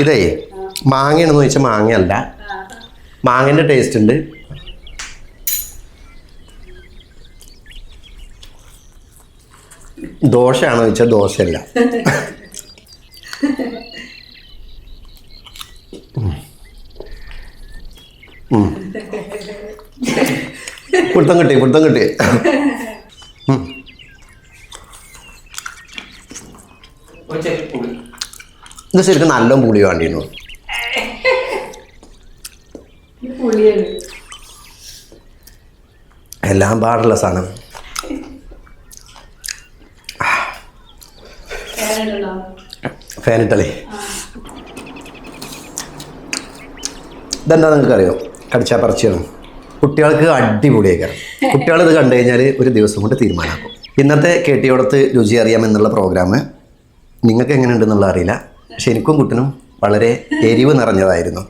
ഇതേ മാങ്ങയാണെന്ന് ചോദിച്ചാൽ മാങ്ങയല്ല, മാങ്ങേൻ്റെ ടേസ്റ്റ് ഉണ്ട്. ദോശയാണോ ചോദിച്ചാൽ ദോശയല്ല. പിടുത്തം കിട്ടി. ഇത് ശരിക്കും നല്ല പുളി വേണ്ടിയിരുന്നു. എല്ലാം പാടുള്ള സാധനം. ഫാനിട്ടളേ. ഇതെന്താ നിങ്ങൾക്ക് അറിയോ? കടിച്ചാൽ പറിച്ചാണ്. കുട്ടികൾക്ക് അടിപൊളിയാക്കാം. കുട്ടികൾ ഇത് കണ്ടു കഴിഞ്ഞാൽ ഒരു ദിവസം കൊണ്ട് തീരുമാനമാക്കും. ഇന്നത്തെ കേട്ടിയോടത്ത് രുചി അറിയാമെന്നുള്ള പ്രോഗ്രാം നിങ്ങൾക്ക് എങ്ങനെ ഉണ്ടെന്നുള്ള അറിയില്ല. പക്ഷെ എനിക്കും കുട്ടനും വളരെ എരിവ് നിറഞ്ഞതായിരുന്നു.